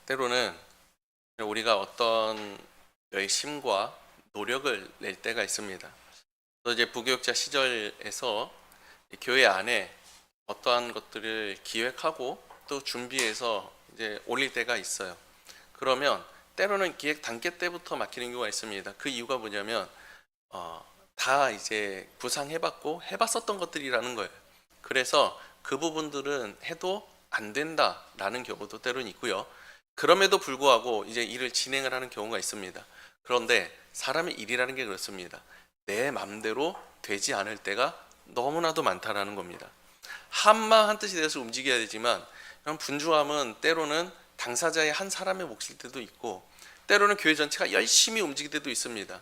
때로는 우리가 어떤 열심과 노력을 낼 때가 있습니다. 또 이제 부교육자 시절에서 교회 안에 어떠한 것들을 기획하고 또 준비해서 이제 올릴 때가 있어요. 그러면 때로는 기획 단계 때부터 막히는 경우가 있습니다. 그 이유가 뭐냐면 다 이제 구상해봤고 해봤었던 것들이라는 거예요. 그래서 그 부분들은 해도 안 된다라는 경우도 때로는 있고요. 그럼에도 불구하고 이제 일을 진행을 하는 경우가 있습니다. 그런데 사람의 일이라는 게 그렇습니다. 내 맘대로 되지 않을 때가 너무나도 많다라는 겁니다. 한마음 한뜻이 돼서 움직여야 되지만 이런 분주함은 때로는 당사자의 한 사람의 몫일 때도 있고 때로는 교회 전체가 열심히 움직일 때도 있습니다.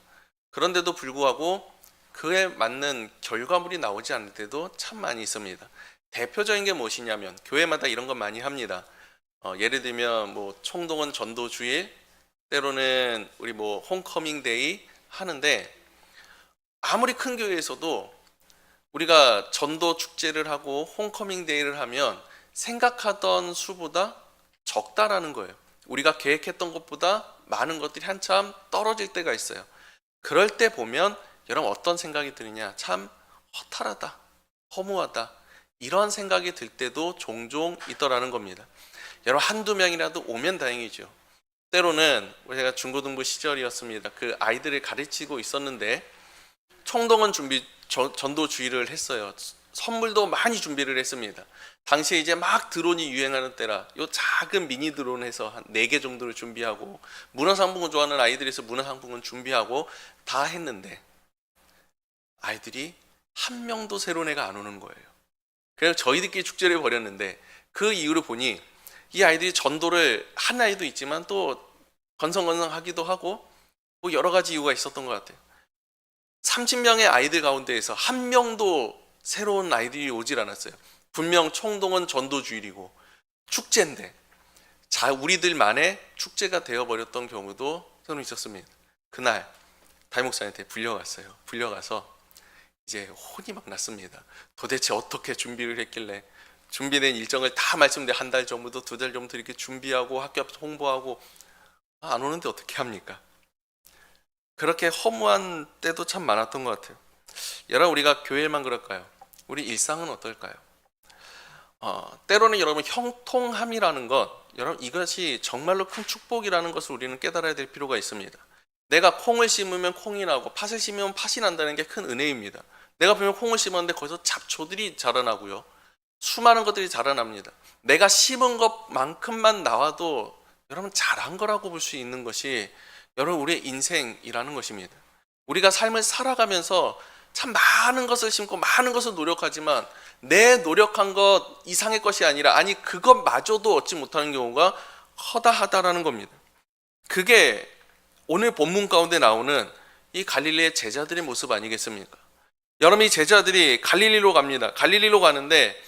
그런데도 불구하고 그에 맞는 결과물이 나오지 않을 때도 참 많이 있습니다. 대표적인 게 무엇이냐면 교회마다 이런 거 많이 합니다. 예를 들면 뭐 총동원 전도 주일, 때로는 우리 뭐 홈커밍 데이 하는데 아무리 큰 교회에서도 우리가 전도 축제를 하고 홈커밍 데이를 하면 생각하던 수보다 적다라는 거예요. 우리가 계획했던 것보다 많은 것들이 한참 떨어질 때가 있어요. 그럴 때 보면 여러분 어떤 생각이 드느냐, 참 허탈하다, 허무하다, 이런 생각이 들 때도 종종 있더라는 겁니다. 여러분 한두 명이라도 오면 다행이죠. 때로는 제가 중고등부 시절이었습니다. 그 아이들을 가르치고 있었는데 총동원 전도 주의를 했어요. 선물도 많이 준비를 했습니다. 당시에 이제 막 드론이 유행하는 때라 요 작은 미니 드론 해서 한 4개 정도를 준비하고 문화상품을 좋아하는 아이들에서 문화상품을 준비하고 다 했는데 아이들이 한 명도 새로운 애가 안 오는 거예요. 그래서 저희들끼리 축제를 벌였는데 그 이유를 보니 이 아이들이 전도를 한 아이도 있지만 또 건성건성하기도 하고 뭐 여러 가지 이유가 있었던 것 같아요. 30명의 아이들 가운데에서 한 명도 새로운 아이들이 오질 않았어요. 분명 총동원 전도주일이고 축제인데 우리들만의 축제가 되어버렸던 경우도 저는 있었습니다. 그날 담임 목사님한테 불려갔어요. 불려가서 이제 혼이 막 났습니다. 도대체 어떻게 준비를 했길래 준비된 일정을 다 말씀드려 한 달 전부터 2달 전부터 이렇게 준비하고 학교 앞에서 홍보하고 안 오는데 어떻게 합니까? 그렇게 허무한 때도 참 많았던 것 같아요. 여러분 우리가 교회만 그럴까요? 우리 일상은 어떨까요? 때로는 여러분 형통함이라는 것, 여러분 이것이 정말로 큰 축복이라는 것을 우리는 깨달아야 될 필요가 있습니다. 내가 콩을 심으면 콩이 나고 팥을 심으면 팥이 난다는 게 큰 은혜입니다. 내가 보면 콩을 심었는데 거기서 잡초들이 자라나고요. 수많은 것들이 자라납니다. 내가 심은 것만큼만 나와도 여러분 잘한 거라고 볼 수 있는 것이 여러분 우리의 인생이라는 것입니다. 우리가 삶을 살아가면서 참 많은 것을 심고 많은 것을 노력하지만 내 노력한 것 이상의 것이 아니라 아니 그것마저도 얻지 못하는 경우가 허다하다라는 겁니다. 그게 오늘 본문 가운데 나오는 이 갈릴리의 제자들의 모습 아니겠습니까? 여러분 이 제자들이 갈릴리로 갑니다. 갈릴리로 가는데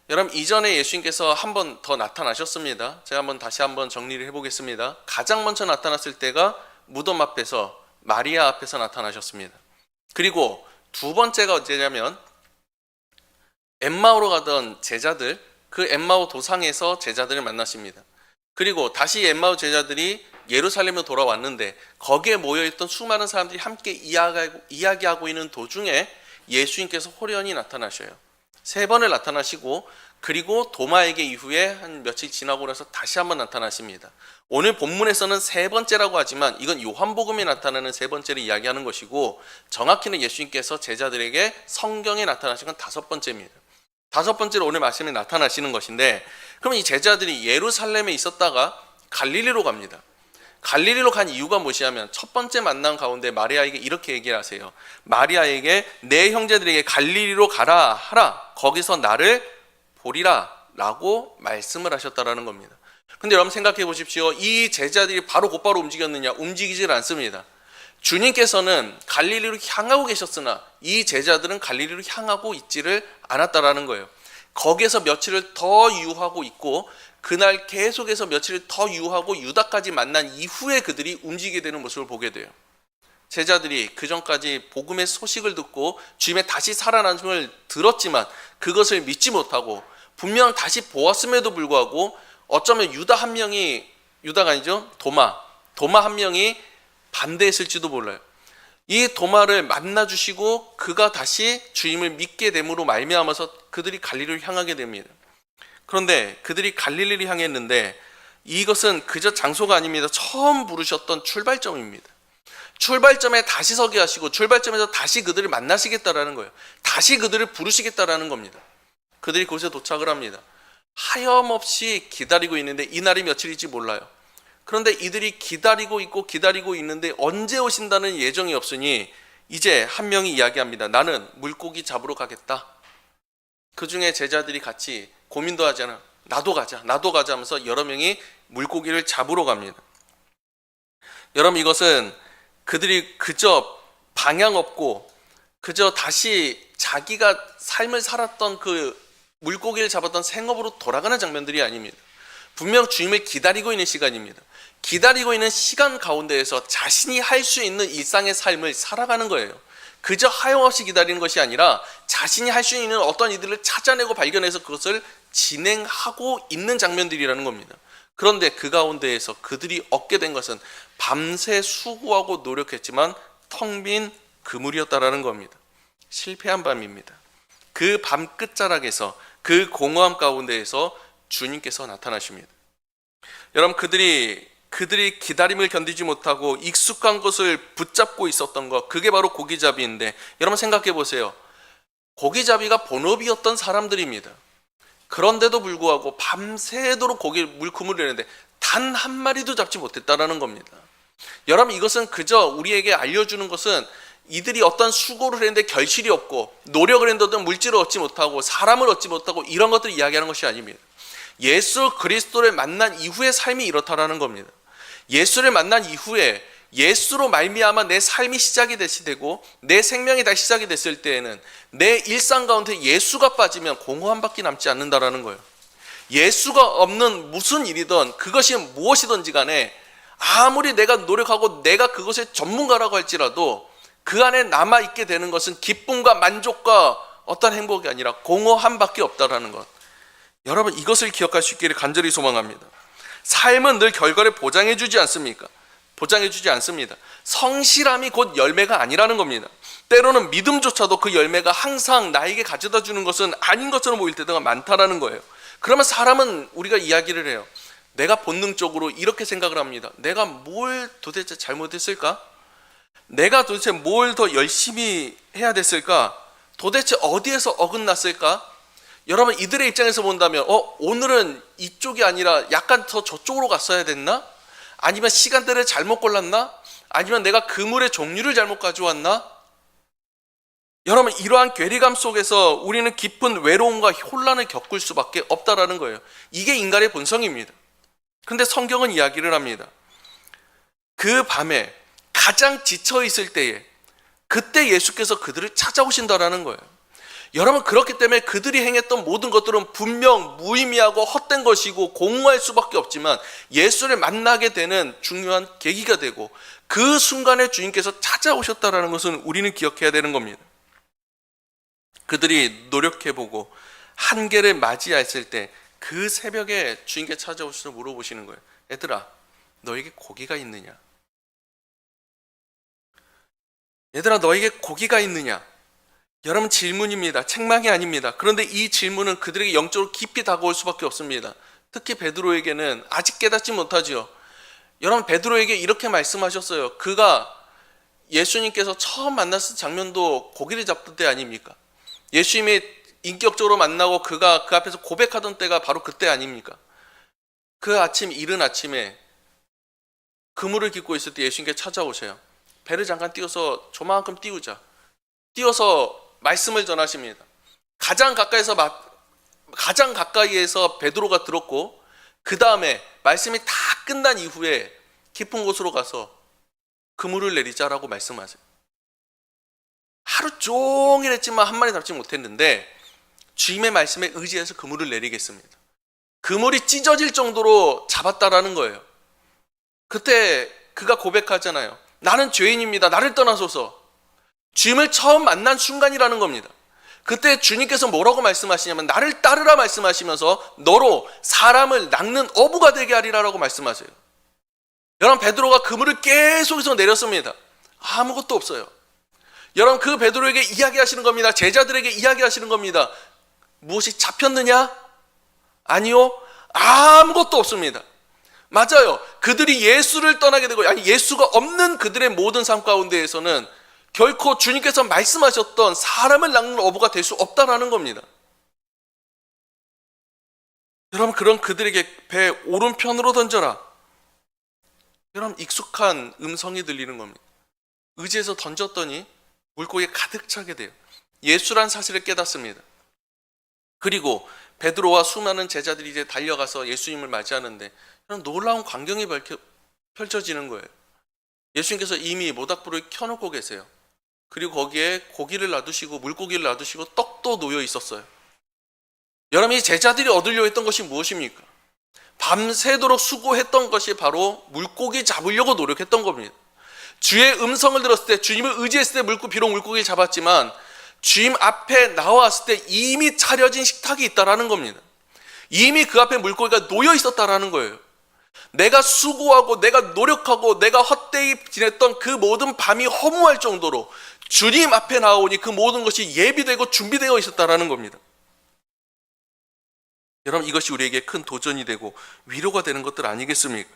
여러분 이전에 예수님께서 한 번 더 나타나셨습니다. 제가 다시 한번 정리를 해보겠습니다. 가장 먼저 나타났을 때가 무덤 앞에서 마리아 앞에서 나타나셨습니다. 그리고 두 번째가 언제냐면 엠마오로 가던 제자들, 그 엠마오 도상에서 제자들을 만나십니다. 그리고 다시 엠마오 제자들이 예루살렘으로 돌아왔는데 거기에 모여있던 수많은 사람들이 함께 이야기하고 있는 도중에 예수님께서 호련히 나타나셔요. 3번을 나타나시고 그리고 도마에게 이후에 한 며칠 지나고 나서 다시 한번 나타나십니다. 오늘 본문에서는 3번째라고 하지만 이건 요한복음에 나타나는 3번째를 이야기하는 것이고 정확히는 예수님께서 제자들에게 성경에 나타나신 건 5번째입니다. 5번째로 오늘 말씀에 나타나시는 것인데 그럼 이 제자들이 예루살렘에 있었다가 갈릴리로 갑니다. 갈릴리로 간 이유가 무엇이냐면 첫 번째 만남 가운데 마리아에게 이렇게 얘기를 하세요. 마리아에게 내 형제들에게 갈릴리로 가라 하라 거기서 나를 보리라 라고 말씀을 하셨다라는 겁니다. 근데 여러분 생각해 보십시오. 이 제자들이 바로 곧바로 움직였느냐? 움직이질 않습니다. 주님께서는 갈릴리로 향하고 계셨으나 이 제자들은 갈릴리로 향하고 있지를 않았다라는 거예요. 거기에서 며칠을 더 유하고 있고 그날 계속해서 며칠을 더 유하고 유다까지 만난 이후에 그들이 움직이게 되는 모습을 보게 돼요. 제자들이 그 전까지 복음의 소식을 듣고 주님의 다시 살아남음을 들었지만 그것을 믿지 못하고 분명 다시 보았음에도 불구하고 어쩌면 유다 한 명이 유다가 아니죠. 도마 한 명이 반대했을지도 몰라요. 이 도마를 만나 주시고 그가 다시 주임을 믿게 됨으로 말미암아서 그들이 갈릴리를 향하게 됩니다. 그런데 그들이 갈릴리를 향했는데 이것은 그저 장소가 아닙니다. 처음 부르셨던 출발점입니다. 출발점에 다시 서게 하시고 출발점에서 다시 그들을 만나시겠다라는 거예요. 다시 그들을 부르시겠다라는 겁니다. 그들이 그곳에 도착을 합니다. 하염없이 기다리고 있는데 이 날이 며칠일지 몰라요. 그런데 이들이 기다리고 있는데 언제 오신다는 예정이 없으니 이제 한 명이 이야기합니다. 나는 물고기 잡으러 가겠다. 그 중에 제자들이 같이 고민도 하지 않아. 나도 가자 하면서 여러 명이 물고기를 잡으러 갑니다. 여러분, 이것은 그들이 그저 방향 없고 그저 다시 자기가 삶을 살았던 그 물고기를 잡았던 생업으로 돌아가는 장면들이 아닙니다. 분명 주님을 기다리고 있는 시간입니다. 기다리고 있는 시간 가운데에서 자신이 할 수 있는 일상의 삶을 살아가는 거예요. 그저 하염없이 기다리는 것이 아니라 자신이 할 수 있는 어떤 이들을 찾아내고 발견해서 그것을 진행하고 있는 장면들이라는 겁니다. 그런데 그 가운데에서 그들이 얻게 된 것은 밤새 수고하고 노력했지만 텅 빈 그물이었다라는 겁니다. 실패한 밤입니다. 그 밤 끝자락에서 그 공허함 가운데에서 주님께서 나타나십니다. 여러분, 그들이 기다림을 견디지 못하고 익숙한 것을 붙잡고 있었던 것, 그게 바로 고기잡이인데, 여러분 생각해 보세요. 고기잡이가 본업이었던 사람들입니다. 그런데도 불구하고 밤새도록 물그물을 내는데 단 한 마리도 잡지 못했다라는 겁니다. 여러분, 이것은 그저 우리에게 알려주는 것은 이들이 어떤 수고를 했는데 결실이 없고 노력을 했는데도 물질을 얻지 못하고 사람을 얻지 못하고 이런 것들을 이야기하는 것이 아닙니다. 예수 그리스도를 만난 이후의 삶이 이렇다라는 겁니다. 예수를 만난 이후에 예수로 말미암아 내 삶이 시작이 되고 내 생명이 다시 시작이 됐을 때에는 내 일상 가운데 예수가 빠지면 공허함밖에 남지 않는다라는 거예요. 예수가 없는 무슨 일이든 그것이 무엇이든지 간에 아무리 내가 노력하고 내가 그것의 전문가라고 할지라도 그 안에 남아있게 되는 것은 기쁨과 만족과 어떤 행복이 아니라 공허함밖에 없다라는 것. 여러분, 이것을 기억할 수 있기를 간절히 소망합니다. 삶은 늘 결과를 보장해주지 않습니까? 보장해주지 않습니다. 성실함이 곧 열매가 아니라는 겁니다. 때로는 믿음조차도 그 열매가 항상 나에게 가져다 주는 것은 아닌 것처럼 보일 때가 많다라는 거예요. 그러면 사람은 우리가 이야기를 해요. 내가 본능적으로 이렇게 생각을 합니다. 내가 뭘 도대체 잘못했을까? 내가 도대체 뭘 더 열심히 해야 됐을까? 도대체 어디에서 어긋났을까? 여러분, 이들의 입장에서 본다면 오늘은 이쪽이 아니라 약간 더 저쪽으로 갔어야 됐나? 아니면 시간대를 잘못 골랐나? 아니면 내가 그물의 종류를 잘못 가져왔나? 여러분, 이러한 괴리감 속에서 우리는 깊은 외로움과 혼란을 겪을 수밖에 없다라는 거예요. 이게 인간의 본성입니다. 그런데 성경은 이야기를 합니다. 그 밤에 가장 지쳐 있을 때에 그때 예수께서 그들을 찾아오신다라는 거예요. 여러분, 그렇기 때문에 그들이 행했던 모든 것들은 분명 무의미하고 헛된 것이고 공허할 수밖에 없지만 예수를 만나게 되는 중요한 계기가 되고 그 순간에 주님께서 찾아오셨다라는 것은 우리는 기억해야 되는 겁니다. 그들이 노력해보고 한계를 맞이했을 때 그 새벽에 주님께 찾아오셔서 물어보시는 거예요. 얘들아, 너에게 고기가 있느냐? 얘들아, 너에게 고기가 있느냐? 여러분, 질문입니다. 책망이 아닙니다. 그런데 이 질문은 그들에게 영적으로 깊이 다가올 수밖에 없습니다. 특히 베드로에게는 아직 깨닫지 못하지요. 여러분, 베드로에게 이렇게 말씀하셨어요. 그가 예수님께서 처음 만났을 장면도 고기를 잡던 때 아닙니까? 예수님이 인격적으로 만나고 그가 그 앞에서 고백하던 때가 바로 그때 아닙니까? 그 아침, 이른 아침에 그물을 깃고 있을 때 예수님께 찾아오세요. 배를 잠깐 띄워서 조만큼 띄우자. 띄워서 말씀을 전하십니다. 가장 가까이에서 베드로가 들었고 그 다음에 말씀이 다 끝난 이후에 깊은 곳으로 가서 그물을 내리자라고 말씀하세요. 하루 종일 했지만 한 마리 잡지 못했는데 주님의 말씀에 의지해서 그물을 내리겠습니다. 그물이 찢어질 정도로 잡았다라는 거예요. 그때 그가 고백하잖아요. 나는 죄인입니다. 나를 떠나소서. 주님을 처음 만난 순간이라는 겁니다. 그때 주님께서 뭐라고 말씀하시냐면 나를 따르라 말씀하시면서 너로 사람을 낚는 어부가 되게 하리라라고 말씀하세요. 여러분, 베드로가 그물을 계속해서 내렸습니다. 아무것도 없어요. 여러분, 그 베드로에게 이야기하시는 겁니다. 제자들에게 이야기하시는 겁니다. 무엇이 잡혔느냐? 아니요, 아무것도 없습니다. 맞아요. 그들이 예수를 떠나게 되고, 아니 예수가 없는 그들의 모든 삶 가운데에서는 결코 주님께서 말씀하셨던 사람을 낚는 어부가 될 수 없다라는 겁니다. 여러분, 그런 그들에게 배 오른편으로 던져라. 여러분, 익숙한 음성이 들리는 겁니다. 의지해서 던졌더니 물고기에 가득 차게 돼요. 예수란 사실을 깨닫습니다. 그리고 베드로와 수많은 제자들이 이제 달려가서 예수님을 맞이하는데 놀라운 광경이 펼쳐지는 거예요. 예수님께서 이미 모닥불을 켜놓고 계세요. 그리고 거기에 고기를 놔두시고 물고기를 놔두시고 떡도 놓여 있었어요. 여러분, 이 제자들이 얻으려 했던 것이 무엇입니까? 밤새도록 수고했던 것이 바로 물고기 잡으려고 노력했던 겁니다. 주의 음성을 들었을 때, 주님을 의지했을 때 비록 물고기를 잡았지만 주님 앞에 나왔을 때 이미 차려진 식탁이 있다라는 겁니다. 이미 그 앞에 물고기가 놓여 있었다라는 거예요. 내가 수고하고 내가 노력하고 내가 헛되이 지냈던 그 모든 밤이 허무할 정도로 주님 앞에 나오니 그 모든 것이 예비되고 준비되어 있었다라는 겁니다. 여러분, 이것이 우리에게 큰 도전이 되고 위로가 되는 것들 아니겠습니까?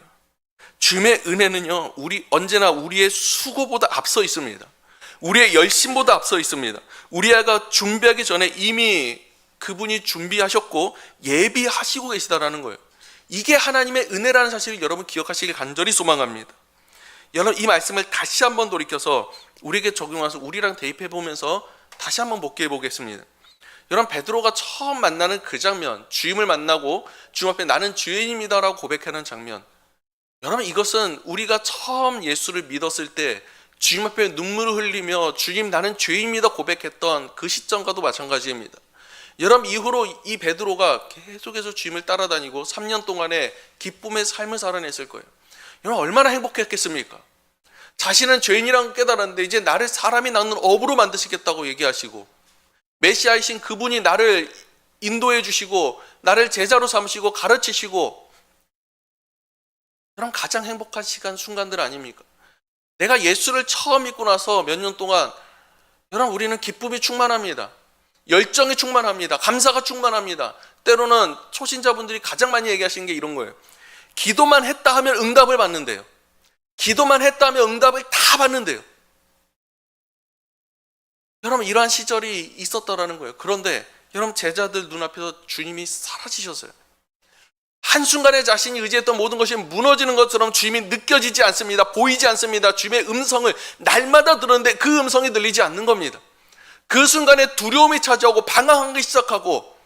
주님의 은혜는요, 언제나 우리의 수고보다 앞서 있습니다. 우리의 열심보다 앞서 있습니다. 우리가 준비하기 전에 이미 그분이 준비하셨고 예비하시고 계시다라는 거예요. 이게 하나님의 은혜라는 사실을 여러분 기억하시길 간절히 소망합니다. 여러분, 이 말씀을 다시 한번 돌이켜서 우리에게 적용해서 우리랑 대입해 보면서 다시 한번 복기해 보겠습니다. 여러분, 베드로가 처음 만나는 그 장면, 주님을 만나고 주님 앞에 나는 죄인입니다라고 고백하는 장면, 여러분, 이것은 우리가 처음 예수를 믿었을 때 주님 앞에 눈물을 흘리며 주님 나는 죄인입니다 고백했던 그 시점과도 마찬가지입니다. 여러분, 이후로 이 베드로가 계속해서 주님을 따라다니고 3년 동안의 기쁨의 삶을 살아냈을 거예요. 여러분, 얼마나 행복했겠습니까? 자신은 죄인이라고 깨달았는데 이제 나를 사람이 낳는 업으로 만드시겠다고 얘기하시고, 메시아이신 그분이 나를 인도해 주시고 나를 제자로 삼으시고 가르치시고, 여러분, 가장 행복한 순간들 아닙니까? 내가 예수를 처음 믿고 나서 몇 년 동안 여러분, 우리는 기쁨이 충만합니다. 열정이 충만합니다. 감사가 충만합니다. 때로는 초신자분들이 가장 많이 얘기하시는 게 이런 거예요. 기도만 했다 하면 응답을 받는데요. 기도만 했다 하면 응답을 다 받는데요. 여러분, 이러한 시절이 있었다라는 거예요. 그런데 여러분, 제자들 눈앞에서 주님이 사라지셨어요. 한순간에 자신이 의지했던 모든 것이 무너지는 것처럼 주님이 느껴지지 않습니다. 보이지 않습니다. 주님의 음성을 날마다 들었는데 그 음성이 들리지 않는 겁니다. 그 순간에 두려움이 찾아오고 방황하기 시작하고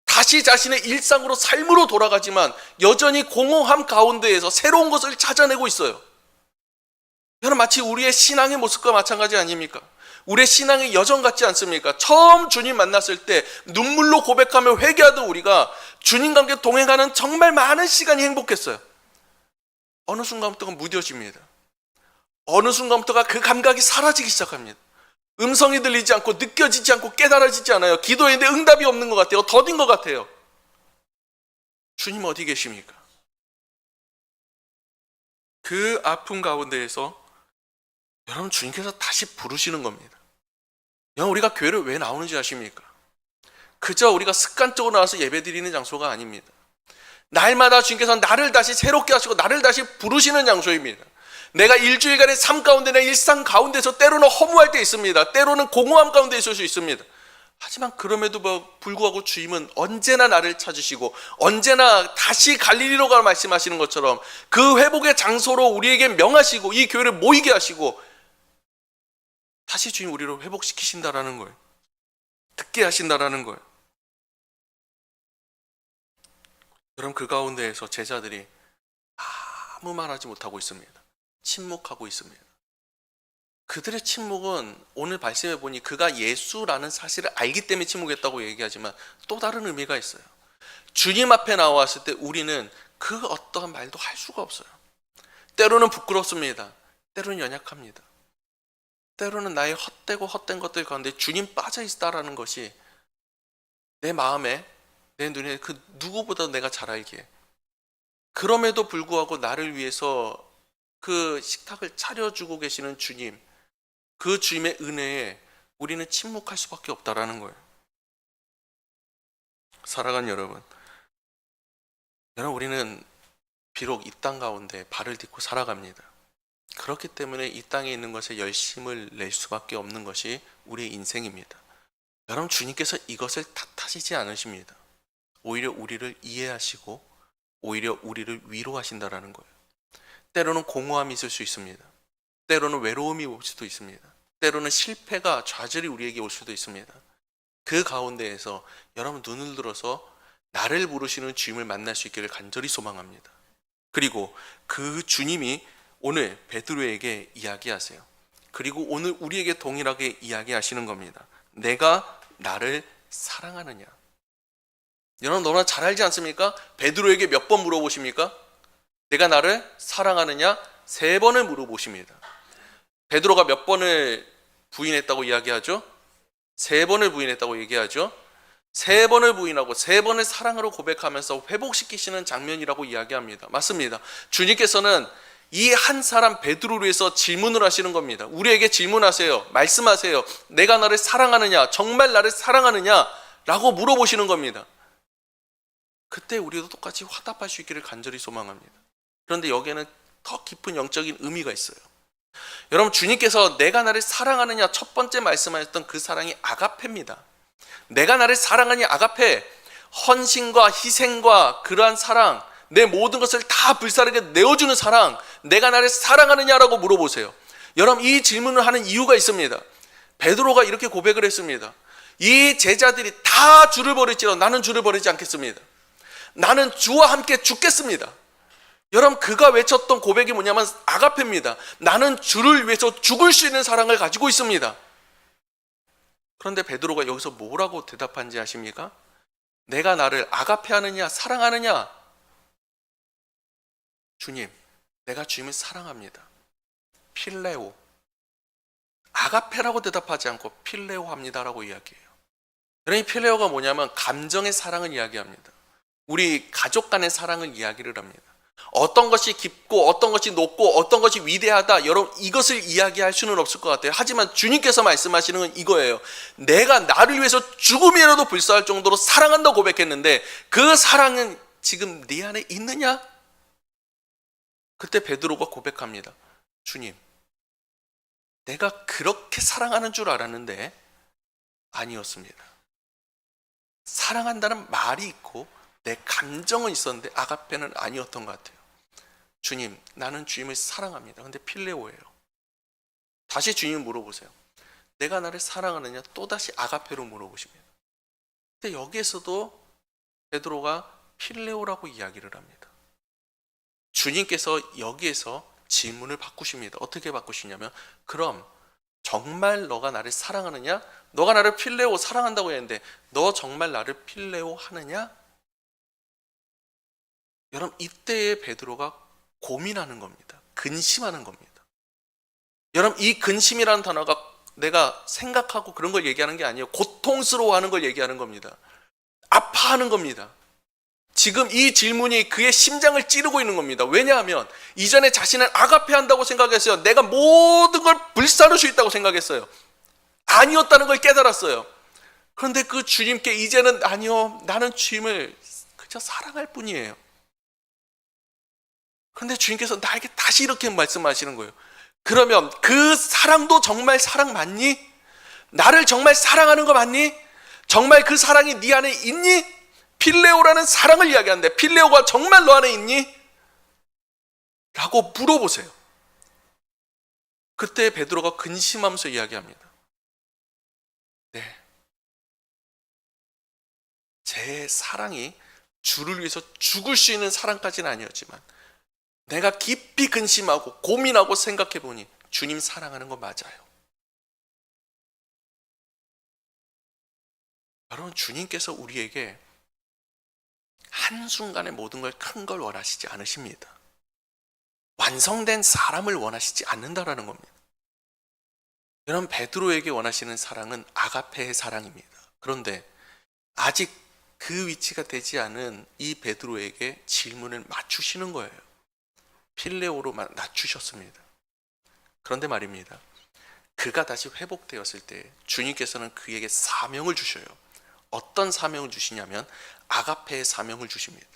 다시 자신의 일상으로 삶으로 돌아가지만 여전히 공허함 가운데에서 새로운 것을 찾아내고 있어요. 여러분, 마치 우리의 신앙의 모습과 마찬가지 아닙니까? 우리의 신앙의 여정 같지 않습니까? 처음 주님 만났을 때 눈물로 고백하며 회개하던 우리가 주님과 함께 동행하는 정말 많은 시간이 행복했어요. 어느 순간부터가 무뎌집니다. 어느 순간부터가 그 감각이 사라지기 시작합니다. 음성이 들리지 않고 느껴지지 않고 깨달아지지 않아요. 기도했는데 응답이 없는 것 같아요. 더딘 것 같아요. 주님 어디 계십니까? 그 아픔 가운데에서 여러분, 주님께서 다시 부르시는 겁니다. 여러분, 우리가 교회를 왜 나오는지 아십니까? 그저 우리가 습관적으로 나와서 예배드리는 장소가 아닙니다. 날마다 주님께서 나를 다시 새롭게 하시고 나를 다시 부르시는 장소입니다. 내가 일주일간의 삶 가운데, 내 일상 가운데서 때로는 허무할 때 있습니다. 때로는 공허함 가운데 있을 수 있습니다. 하지만 그럼에도 불구하고 주님은 언제나 나를 찾으시고 언제나 다시 갈릴리로 가 말씀하시는 것처럼 그 회복의 장소로 우리에게 명하시고 이 교회를 모이게 하시고 다시 주님 우리를 회복시키신다라는 거예요. 듣게 하신다라는 거예요. 여러분, 그 가운데에서 제자들이 아무 말하지 못하고 있습니다. 침묵하고 있습니다. 그들의 침묵은 오늘 말씀해 보니 그가 예수라는 사실을 알기 때문에 침묵했다고 얘기하지만 또 다른 의미가 있어요. 주님 앞에 나왔을 때 우리는 그 어떠한 말도 할 수가 없어요. 때로는 부끄럽습니다. 때로는 연약합니다. 때로는 나의 헛된 것들 가운데 주님 빠져 있다라는 것이 내 마음에, 내 눈에 그 누구보다 내가 잘 알기에, 그럼에도 불구하고 나를 위해서 그 식탁을 차려주고 계시는 주님, 그 주님의 은혜에 우리는 침묵할 수밖에 없다라는 거예요. 사랑하는 여러분, 우리는 비록 이 땅 가운데 발을 딛고 살아갑니다. 그렇기 때문에 이 땅에 있는 것에 열심을 낼 수밖에 없는 것이 우리의 인생입니다. 여러분, 주님께서 이것을 탓하시지 않으십니다. 오히려 우리를 이해하시고 오히려 우리를 위로하신다라는 거예요. 때로는 공허함이 있을 수 있습니다. 때로는 외로움이 올 수도 있습니다. 때로는 실패가 좌절이 우리에게 올 수도 있습니다. 그 가운데에서 여러분, 눈을 들어서 나를 부르시는 주님을 만날 수 있기를 간절히 소망합니다. 그리고 그 주님이 오늘 베드로에게 이야기하세요. 그리고 오늘 우리에게 동일하게 이야기하시는 겁니다. 내가 나를 사랑하느냐? 여러분, 너무나 잘 알지 않습니까? 베드로에게 몇 번 물어보십니까? 내가 나를 사랑하느냐? 3번을 물어보십니다. 베드로가 몇 번을 부인했다고 이야기하죠? 3번을 부인했다고 얘기하죠. 3번을 부인하고 3번을 사랑으로 고백하면서 회복시키시는 장면이라고 이야기합니다. 맞습니다. 주님께서는 이 한 사람 베드로를 위해서 질문을 하시는 겁니다. 우리에게 질문하세요. 말씀하세요. 내가 나를 사랑하느냐? 정말 나를 사랑하느냐? 라고 물어보시는 겁니다. 그때 우리도 똑같이 화답할 수 있기를 간절히 소망합니다. 그런데 여기에는 더 깊은 영적인 의미가 있어요. 여러분, 주님께서 내가 나를 사랑하느냐 첫 번째 말씀하셨던 그 사랑이 아가페입니다. 내가 나를 사랑하니 아가페, 헌신과 희생과 그러한 사랑, 내 모든 것을 다 불사르게 내어주는 사랑, 내가 나를 사랑하느냐라고 물어보세요. 여러분, 이 질문을 하는 이유가 있습니다. 베드로가 이렇게 고백을 했습니다. 이 제자들이 다 주를 버릴지라도 나는 주를 버리지 않겠습니다. 나는 주와 함께 죽겠습니다. 여러분, 그가 외쳤던 고백이 뭐냐면 아가페입니다. 나는 주를 위해서 죽을 수 있는 사랑을 가지고 있습니다. 그런데 베드로가 여기서 뭐라고 대답한지 아십니까? 내가 나를 아가페하느냐 사랑하느냐? 주님, 내가 주님을 사랑합니다. 필레오. 아가페라고 대답하지 않고 필레오 합니다라고 이야기해요. 여러분, 이 필레오가 뭐냐면 감정의 사랑을 이야기합니다. 우리 가족 간의 사랑을 이야기를 합니다. 어떤 것이 깊고 어떤 것이 높고 어떤 것이 위대하다, 여러분 이것을 이야기할 수는 없을 것 같아요. 하지만 주님께서 말씀하시는 건 이거예요. 내가 나를 위해서 죽음이라도 불사할 정도로 사랑한다고 고백했는데 그 사랑은 지금 네 안에 있느냐? 그때 베드로가 고백합니다. 주님, 내가 그렇게 사랑하는 줄 알았는데 아니었습니다. 사랑한다는 말이 있고 내 감정은 있었는데 아가페는 아니었던 것 같아요. 주님, 나는 주님을 사랑합니다. 근데 필레오예요. 다시 주님 물어보세요. 내가 나를 사랑하느냐? 또다시 아가페로 물어보십니다. 근데 여기에서도 베드로가 필레오라고 이야기를 합니다. 주님께서 여기에서 질문을 바꾸십니다. 어떻게 바꾸시냐면, 그럼 정말 너가 나를 사랑하느냐? 너가 나를 필레오 사랑한다고 했는데 너 정말 나를 필레오 하느냐? 여러분, 이때의 베드로가 고민하는 겁니다. 근심하는 겁니다. 여러분, 이 근심이라는 단어가 내가 생각하고 그런 걸 얘기하는 게 아니에요. 고통스러워하는 걸 얘기하는 겁니다. 아파하는 겁니다. 지금 이 질문이 그의 심장을 찌르고 있는 겁니다. 왜냐하면 이전에 자신을 아가페 한다고 생각했어요. 내가 모든 걸 불사를 수 있다고 생각했어요. 아니었다는 걸 깨달았어요. 그런데 그 주님께 이제는 아니요, 나는 주님을 그저 사랑할 뿐이에요. 그런데 주님께서 나에게 다시 이렇게 말씀하시는 거예요. 그러면 그 사랑도 정말 사랑 맞니? 나를 정말 사랑하는 거 맞니? 정말 그 사랑이 네 안에 있니? 필레오라는 사랑을 이야기하는데 필레오가 정말 너 안에 있니? 라고 물어보세요. 그때 베드로가 근심하면서 이야기합니다. 네, 제 사랑이 주를 위해서 죽을 수 있는 사랑까지는 아니었지만 내가 깊이 근심하고 고민하고 생각해 보니 주님 사랑하는 거 맞아요. 여러분, 주님께서 우리에게 한순간에 모든 걸 큰 걸 원하시지 않으십니다. 완성된 사람을 원하시지 않는다라는 겁니다. 여러분, 베드로에게 원하시는 사랑은 아가페의 사랑입니다. 그런데 아직 그 위치가 되지 않은 이 베드로에게 질문을 맞추시는 거예요. 필레오로 낮추셨습니다. 그런데 말입니다. 그가 다시 회복되었을 때 주님께서는 그에게 사명을 주셔요. 어떤 사명을 주시냐면 아가페의 사명을 주십니다.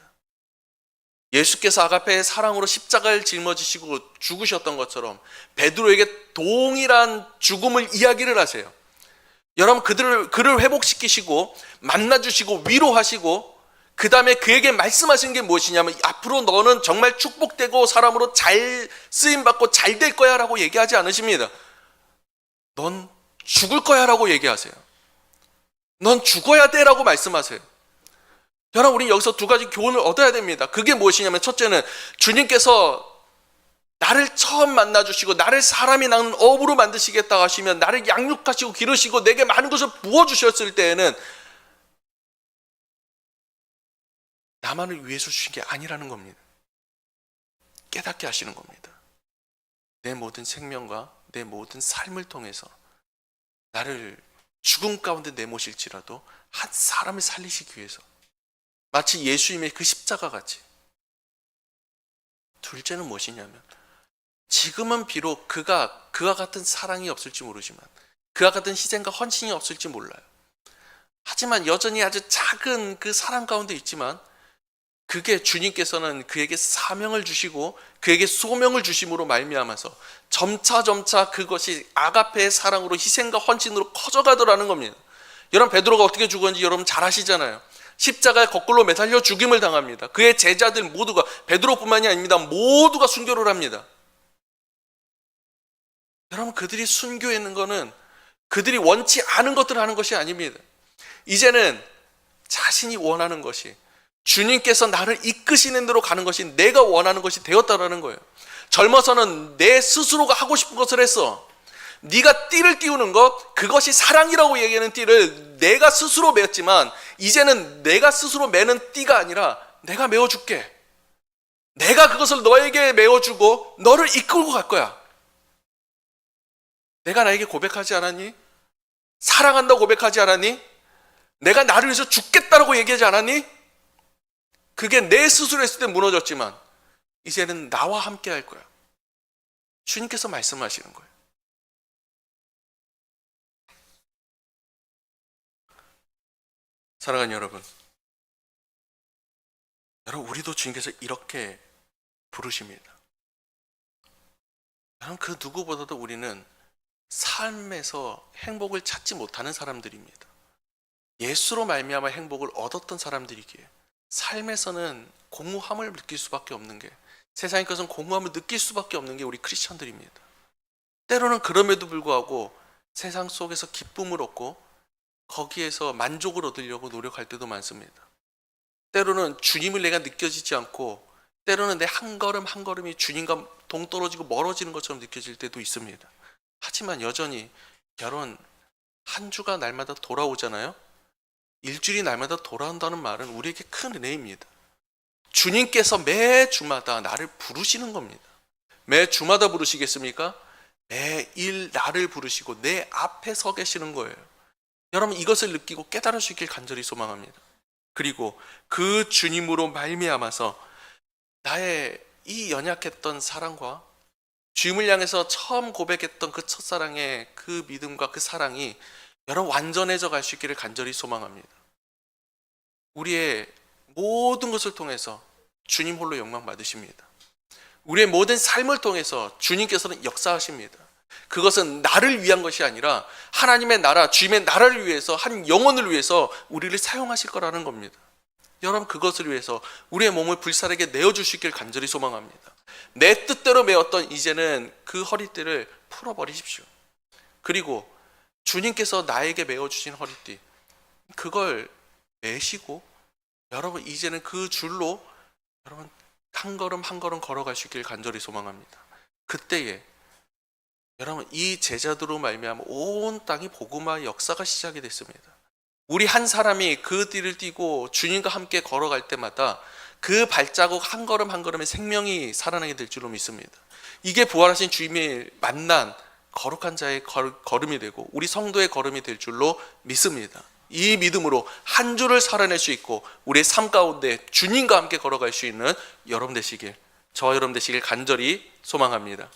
예수께서 아가페의 사랑으로 십자가를 짊어지시고 죽으셨던 것처럼 베드로에게 동일한 죽음을 이야기를 하세요. 여러분, 그를 회복시키시고 만나주시고 위로하시고 그 다음에 그에게 말씀하시는 게 무엇이냐면 앞으로 너는 정말 축복되고 사람으로 잘 쓰임받고 잘 될 거야 라고 얘기하지 않으십니다. 넌 죽을 거야 라고 얘기하세요. 넌 죽어야 돼 라고 말씀하세요. 여러분, 우리 여기서 두 가지 교훈을 얻어야 됩니다. 그게 무엇이냐면 첫째는 주님께서 나를 처음 만나주시고 나를 사람이 낳는 어부로 만드시겠다고 하시면 나를 양육하시고 기르시고 내게 많은 것을 부어주셨을 때에는 나만을 위해서 주신 게 아니라는 겁니다. 깨닫게 하시는 겁니다. 내 모든 생명과 내 모든 삶을 통해서 나를 죽음 가운데 내모실지라도 한 사람을 살리시기 위해서, 마치 예수님의 그 십자가 같이. 둘째는 무엇이냐면 지금은 비록 그가 같은 사랑이 없을지 모르지만 그와 같은 희생과 헌신이 없을지 몰라요. 하지만 여전히 아주 작은 그 사랑 가운데 있지만 그게 주님께서는 그에게 사명을 주시고 그에게 소명을 주심으로 말미암아서 점차 그것이 아가페의 사랑으로 희생과 헌신으로 커져가더라는 겁니다. 여러분, 베드로가 어떻게 죽었는지 여러분 잘 아시잖아요. 십자가에 거꾸로 매달려 죽임을 당합니다. 그의 제자들 모두가, 베드로뿐만이 아닙니다, 모두가 순교를 합니다. 여러분, 그들이 순교했는 거는 그들이 원치 않은 것들을 하는 것이 아닙니다. 이제는 자신이 원하는 것이, 주님께서 나를 이끄시는 대로 가는 것이 내가 원하는 것이 되었다라는 거예요. 젊어서는 내 스스로가 하고 싶은 것을 했어. 네가 띠를 띄우는 것, 그것이 사랑이라고 얘기하는 띠를 내가 스스로 메었지만 이제는 내가 스스로 매는 띠가 아니라 내가 메어줄게. 내가 그것을 너에게 메어주고 너를 이끌고 갈 거야. 내가 나에게 고백하지 않았니? 사랑한다고 고백하지 않았니? 내가 나를 위해서 죽겠다라고 얘기하지 않았니? 그게 내 스스로 했을 때 무너졌지만 이제는 나와 함께 할 거야. 주님께서 말씀하시는 거예요. 사랑하는 여러분, 우리도 주님께서 이렇게 부르십니다. 여러분, 그 누구보다도 우리는 삶에서 행복을 찾지 못하는 사람들입니다. 예수로 말미암아 행복을 얻었던 사람들이기에 삶에서는 공허함을 느낄 수밖에 없는 게, 세상의 것은 공허함을 느낄 수밖에 없는 게 우리 크리스천들입니다. 때로는 그럼에도 불구하고 세상 속에서 기쁨을 얻고 거기에서 만족을 얻으려고 노력할 때도 많습니다. 때로는 주님을 내가 느껴지지 않고 때로는 내 한 걸음 한 걸음이 주님과 동떨어지고 멀어지는 것처럼 느껴질 때도 있습니다. 하지만 여전히 여러분, 한 주가 날마다 돌아오잖아요. 일주일이 날마다 돌아온다는 말은 우리에게 큰 은혜입니다. 주님께서 매 주마다 나를 부르시는 겁니다. 매 주마다 부르시겠습니까? 매일 나를 부르시고 내 앞에 서 계시는 거예요. 여러분, 이것을 느끼고 깨달을 수 있길 간절히 소망합니다. 그리고 그 주님으로 말미암아서 나의 이 연약했던 사랑과 주님을 향해서 처음 고백했던 그 첫사랑의 그 믿음과 그 사랑이 여러분 완전해져 갈 수 있기를 간절히 소망합니다. 우리의 모든 것을 통해서 주님 홀로 영광 받으십니다. 우리의 모든 삶을 통해서 주님께서는 역사하십니다. 그것은 나를 위한 것이 아니라 하나님의 나라, 주님의 나라를 위해서, 한 영혼을 위해서 우리를 사용하실 거라는 겁니다. 여러분, 그것을 위해서 우리의 몸을 불살에게 내어주시길 간절히 소망합니다. 내 뜻대로 메었던 이제는 그 허리띠를 풀어버리십시오. 그리고 주님께서 나에게 메어주신 허리띠, 그걸 매시고 여러분 이제는 그 줄로 여러분 한 걸음 한 걸음 걸어갈 수 있길 간절히 소망합니다. 그때에 여러분 이 제자들로 말미암아 온 땅이 복음화의 역사가 시작이 됐습니다. 우리 한 사람이 그 띠를 띠고 주님과 함께 걸어갈 때마다 그 발자국 한 걸음 한 걸음의 생명이 살아나게 될 줄로 믿습니다. 이게 부활하신 주님의 만난 거룩한 자의 걸음이 되고 우리 성도의 걸음이 될 줄로 믿습니다. 이 믿음으로 한 주를 살아낼 수 있고 우리의 삶 가운데 주님과 함께 걸어갈 수 있는 여러분 되시길 저와 여러분 되시길 간절히 소망합니다.